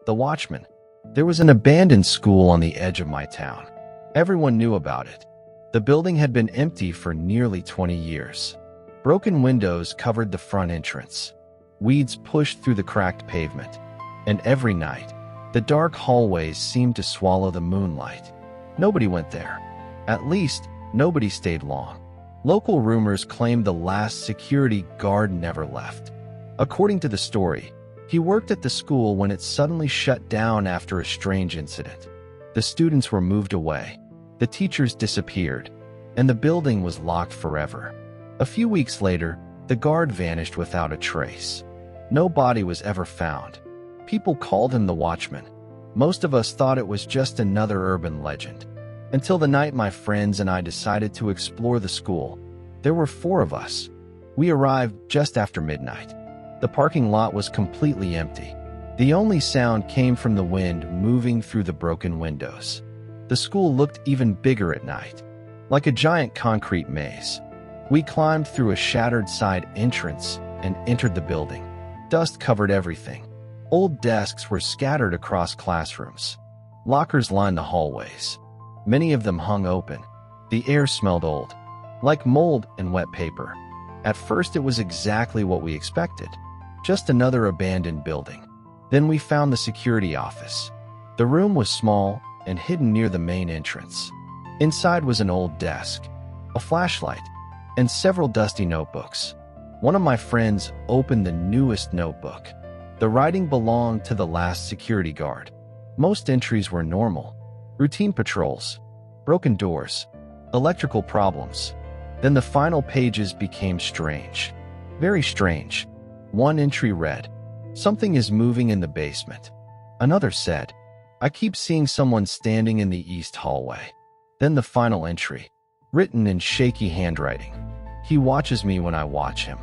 The Watchman. There was an abandoned school on the edge of my town. Everyone knew about it. The building had been empty for nearly 20 years. Broken windows covered the front entrance. Weeds pushed through the cracked pavement. And every night, the dark hallways seemed to swallow the moonlight. Nobody went there. At least, nobody stayed long. Local rumors claimed the last security guard never left. According to the story, he worked at the school when it suddenly shut down after a strange incident. The students were moved away, the teachers disappeared, and the building was locked forever. A few weeks later, the guard vanished without a trace. No body was ever found. People called him the Watchman. Most of us thought it was just another urban legend. Until the night my friends and I decided to explore the school. There were 4 of us. We arrived just after midnight. The parking lot was completely empty. The only sound came from the wind moving through the broken windows. The school looked even bigger at night, like a giant concrete maze. We climbed through a shattered side entrance and entered the building. Dust covered everything. Old desks were scattered across classrooms. Lockers lined the hallways. Many of them hung open. The air smelled old, like mold and wet paper. At first it was exactly what we expected. Just another abandoned building. Then we found the security office. The room was small and hidden near the main entrance. Inside was an old desk, a flashlight, and several dusty notebooks. One of my friends opened the newest notebook. The writing belonged to the last security guard. Most entries were normal. Routine patrols, broken doors, electrical problems. Then the final pages became strange. Very strange. One entry read, "Something is moving in the basement." Another said, "I keep seeing someone standing in the east hallway." Then the final entry, written in shaky handwriting, "He watches me when I watch him."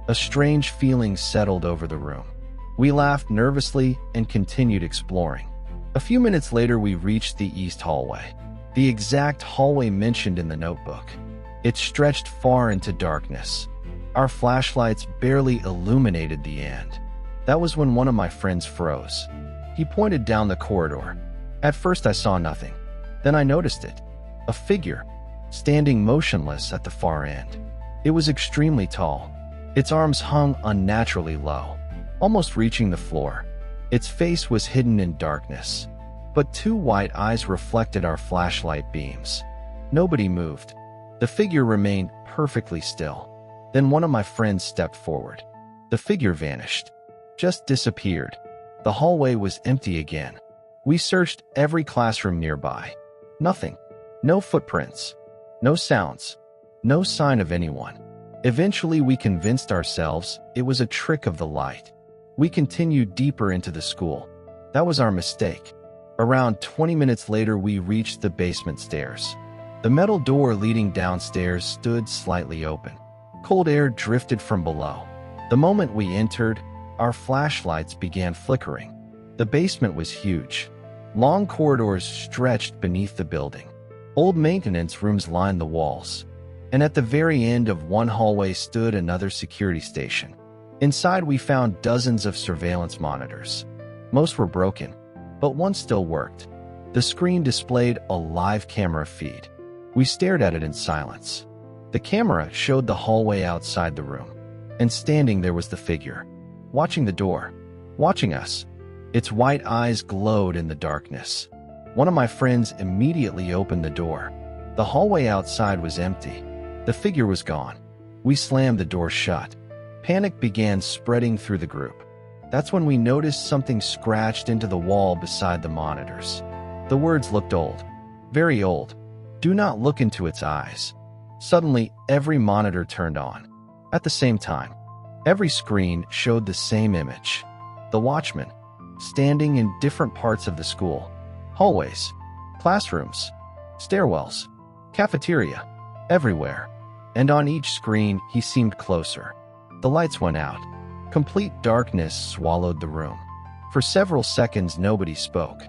A strange feeling settled over the room. We laughed nervously and continued exploring. A few minutes later, we reached the east hallway, the exact hallway mentioned in the notebook. It stretched far into darkness. Our flashlights barely illuminated the end. That was when one of my friends froze. He pointed down the corridor. At first I saw nothing. Then I noticed it. A figure, standing motionless at the far end. It was extremely tall. Its arms hung unnaturally low, almost reaching the floor. Its face was hidden in darkness, but 2 white eyes reflected our flashlight beams. Nobody moved. The figure remained perfectly still. Then one of my friends stepped forward. The figure vanished, just disappeared. The hallway was empty again. We searched every classroom nearby. Nothing. No footprints. No sounds. No sign of anyone. Eventually, we convinced ourselves it was a trick of the light. We continued deeper into the school. That was our mistake. Around 20 minutes later, we reached the basement stairs. The metal door leading downstairs stood slightly open. Cold air drifted from below. The moment we entered, our flashlights began flickering. The basement was huge. Long corridors stretched beneath the building. Old maintenance rooms lined the walls. And at the very end of one hallway stood another security station. Inside, we found dozens of surveillance monitors. Most were broken, but one still worked. The screen displayed a live camera feed. We stared at it in silence. The camera showed the hallway outside the room, and standing there was the figure, watching the door, watching us. Its white eyes glowed in the darkness. One of my friends immediately opened the door. The hallway outside was empty. The figure was gone. We slammed the door shut. Panic began spreading through the group. That's when we noticed something scratched into the wall beside the monitors. The words looked old, very old. "Do not look into its eyes." Suddenly, every monitor turned on. At the same time, every screen showed the same image. The Watchman, standing in different parts of the school. Hallways, classrooms, stairwells, cafeteria, everywhere. And on each screen, he seemed closer. The lights went out. Complete darkness swallowed the room. For several seconds, nobody spoke.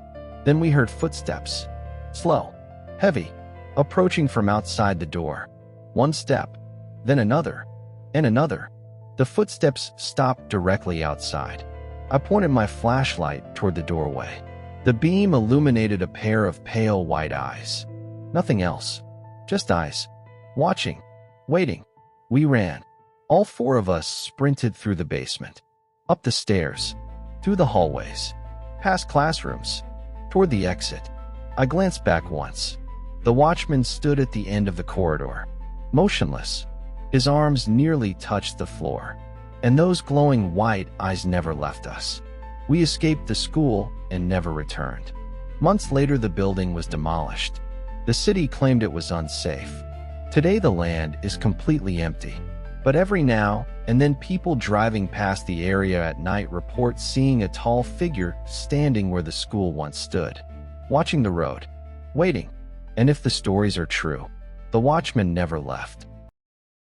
Then we heard footsteps. Slow, heavy, approaching from outside the door. One step, then another, and another. The footsteps stopped directly outside. I pointed my flashlight toward the doorway. The beam illuminated a pair of pale white eyes. Nothing else. Just eyes. Watching. Waiting. We ran. All four of us sprinted through the basement. Up the stairs. Through the hallways. Past classrooms. Toward the exit. I glanced back once. The watchman stood at the end of the corridor. Motionless. His arms nearly touched the floor. And those glowing white eyes never left us. We escaped the school and never returned. Months later, the building was demolished. The city claimed it was unsafe. Today, the land is completely empty. But every now and then, people driving past the area at night report seeing a tall figure standing where the school once stood, watching the road, waiting. And if the stories are true, the watchman never left.